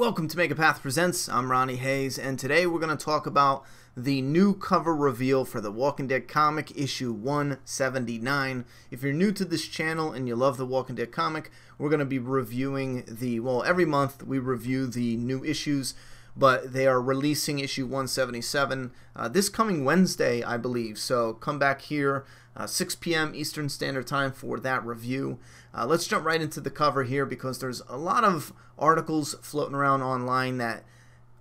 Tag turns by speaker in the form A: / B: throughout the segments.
A: Welcome to Megapath Presents. I'm Ronnie Hayes, and today we're going to talk about the new cover reveal for The Walking Dead comic, issue 179. If you're new to this channel and you love The Walking Dead comic, we're going to be reviewing every month we review the new issues, but they are releasing issue 177 this coming Wednesday, I believe. So come back here, 6 p.m. Eastern Standard Time for that review. Let's jump right into the cover here because there's a lot of articles floating around online that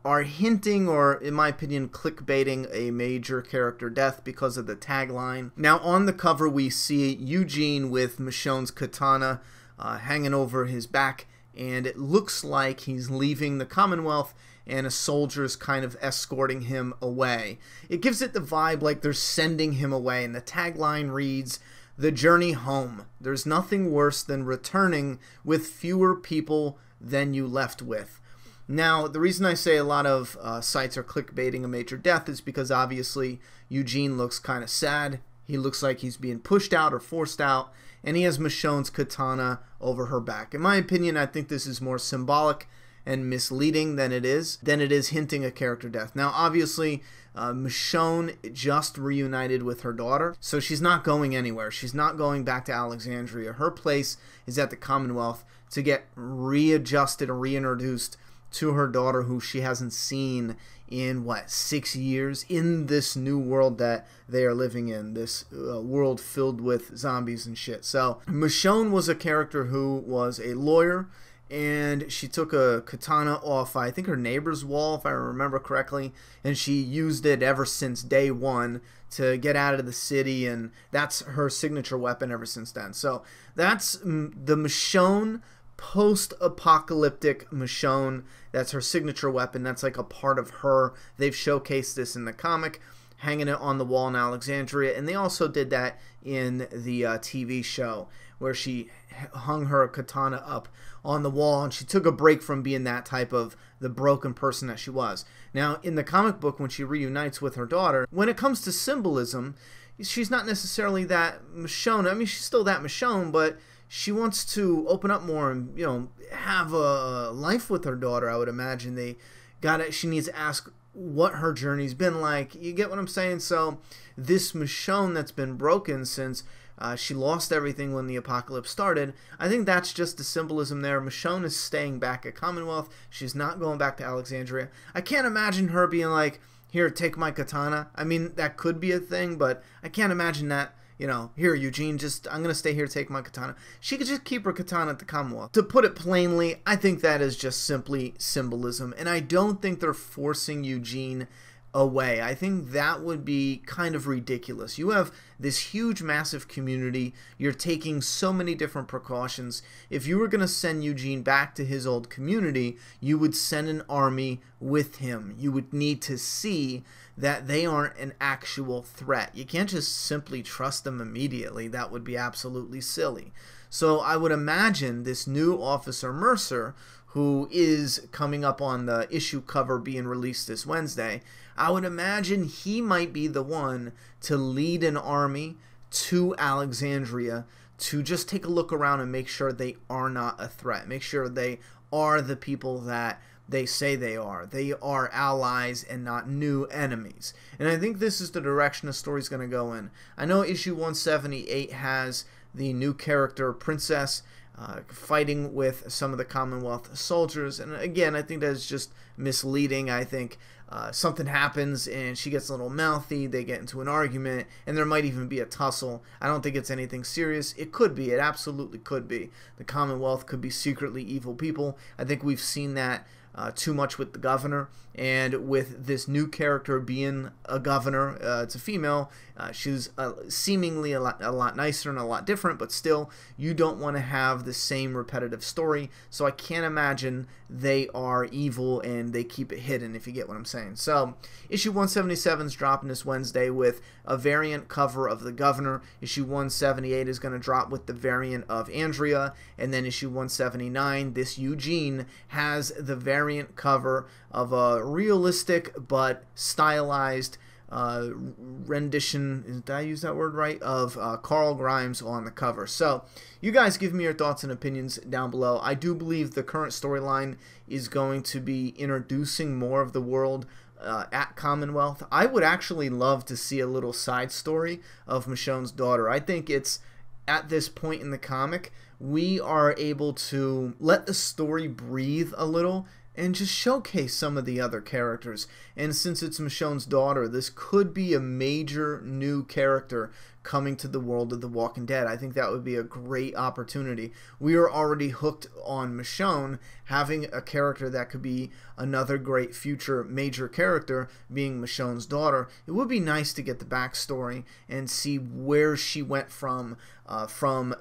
A: are hinting, or in my opinion clickbaiting, a major character death because of the tagline. Now on the cover we see Eugene with Michonne's katana hanging over his back, and it looks like he's leaving the Commonwealth and a soldier's kind of escorting him away. It gives it the vibe like they're sending him away, and the tagline reads, "The journey home. There's nothing worse than returning with fewer people than you left with." Now, the reason I say a lot of sites are clickbaiting a major death is because obviously Eugene looks kind of sad. He looks like he's being pushed out or forced out, and he has Michonne's katana over her back. In my opinion, I think this is more symbolic and misleading than it is hinting a character death. Now, obviously, Michonne just reunited with her daughter, so she's not going anywhere. She's not going back to Alexandria. Her place is at the Commonwealth to get readjusted and reintroduced to her daughter, who she hasn't seen in, 6 years, in this new world that they are living in, this world filled with zombies and shit. So Michonne was a character who was a lawyer, and she took a katana off, I think, her neighbor's wall, if I remember correctly, and she used it ever since day one to get out of the city, and that's her signature weapon ever since then. So that's the Michonne, post-apocalyptic Michonne. That's her signature weapon. That's like a part of her. They've showcased this in the comic, hanging it on the wall in Alexandria, and they also did that in the TV show where she hung her katana up on the wall, and she took a break from being that type of the broken person that she was. Now, in the comic book, when she reunites with her daughter, when it comes to symbolism, she's not necessarily that Michonne. I mean, she's still that Michonne, but she wants to open up more and, have a life with her daughter. I would imagine she needs to ask what her journey's been like. You get what I'm saying? So this Michonne that's been broken since she lost everything when the apocalypse started, I think that's just the symbolism there. Michonne is staying back at Commonwealth. She's not going back to Alexandria. I can't imagine her being like, "Here, take my katana." I mean, that could be a thing, but I can't imagine that, "Here, Eugene, I'm going to stay here, take my katana." She could just keep her katana at the Commonwealth. To put it plainly, I think that is just simply symbolism, and I don't think they're forcing Eugene away. I think that would be kind of ridiculous. You have this huge, massive community. You're taking so many different precautions. If you were going to send Eugene back to his old community, you would send an army with him. You would need to see that they aren't an actual threat. You can't just simply trust them immediately. That would be absolutely silly. So I would imagine this new Officer Mercer, who is coming up on the issue cover being released this Wednesday, I would imagine he might be the one to lead an army to Alexandria to just take a look around and make sure they are not a threat. Make sure they are the people that they say they are. They are allies and not new enemies. And I think this is the direction the story's going to go in. I know issue 178 has the new character Princess fighting with some of the Commonwealth soldiers, and again, I think that's just misleading. I think something happens and she gets a little mouthy, they get into an argument, and there might even be a tussle. I don't think it's anything serious. It could be. It absolutely could be. The Commonwealth could be secretly evil people. I think we've seen that too much with the governor, and with this new character being a governor, it's a female. She's seemingly a lot nicer and a lot different, but still, you don't want to have the same repetitive story. So I can't imagine they are evil and they keep it hidden, if you get what I'm saying. So issue 177 is dropping this Wednesday with a variant cover of the governor. Issue 178 is going to drop with the variant of Andrea, and then issue 179, this Eugene, has the variant cover of a realistic but stylized rendition, did I use that word right, of Carl Grimes on the cover. So you guys give me your thoughts and opinions down below. I do believe the current storyline is going to be introducing more of the world at Commonwealth. I would actually love to see a little side story of Michonne's daughter. I think it's at this point in the comic we are able to let the story breathe a little and just showcase some of the other characters. And since it's Michonne's daughter, this could be a major new character coming to the world of The Walking Dead. I think that would be a great opportunity. We are already hooked on Michonne. Having a character that could be another great future major character being Michonne's daughter, it would be nice to get the backstory and see where she went from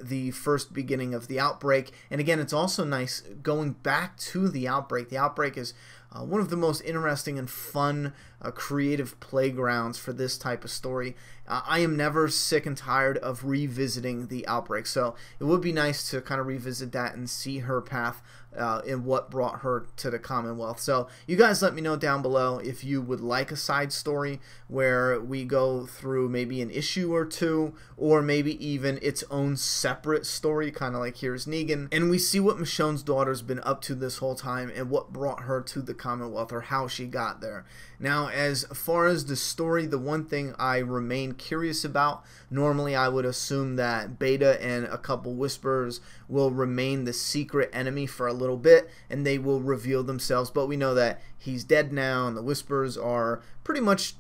A: the first beginning of the outbreak. And again, it's also nice going back to the outbreak. The outbreak is one of the most interesting and fun creative playgrounds for this type of story. I am never sick and tired of revisiting the outbreak, so it would be nice to kind of revisit that and see her path and what brought her to the Commonwealth. So you guys let me know down below if you would like a side story where we go through maybe an issue or two, or maybe even its own separate story, kind of like Here's Negan, and we see what Michonne's daughter's been up to this whole time and what brought her to the Commonwealth, or how she got there. Now, as far as the story, the one thing I remain curious about, normally I would assume that Beta and a couple Whisperers will remain the secret enemy for a little bit and they will reveal themselves, but we know that he's dead now and the Whisperers are pretty much,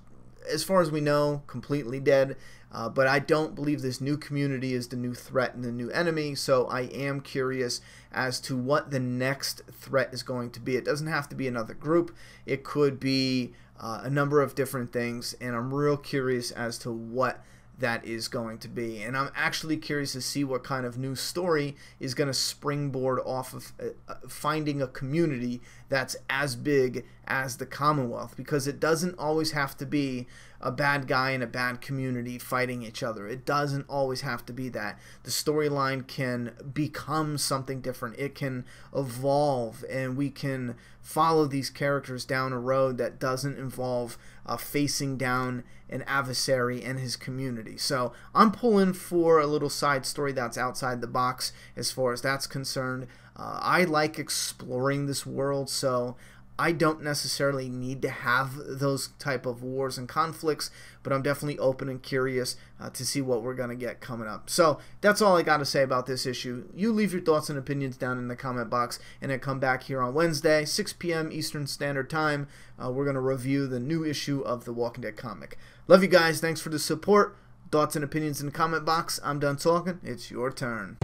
A: as far as we know, completely dead. But I don't believe this new community is the new threat and the new enemy, so I am curious as to what the next threat is going to be. It doesn't have to be another group. It could be a number of different things, and I'm real curious as to what that is going to be. And I'm actually curious to see what kind of new story is going to springboard off of finding a community that's as big as the Commonwealth, because it doesn't always have to be a bad guy and a bad community fighting each other. It doesn't always have to be that. The storyline can become something different. It can evolve, and we can follow these characters down a road that doesn't involve facing down an adversary and his community. So I'm pulling for a little side story that's outside the box as far as that's concerned. I like exploring this world, so I don't necessarily need to have those type of wars and conflicts, but I'm definitely open and curious to see what we're going to get coming up. So that's all I got to say about this issue. You leave your thoughts and opinions down in the comment box, and then come back here on Wednesday, 6 p.m. Eastern Standard Time. We're going to review the new issue of The Walking Dead comic. Love you guys. Thanks for the support. Thoughts and opinions in the comment box. I'm done talking. It's your turn.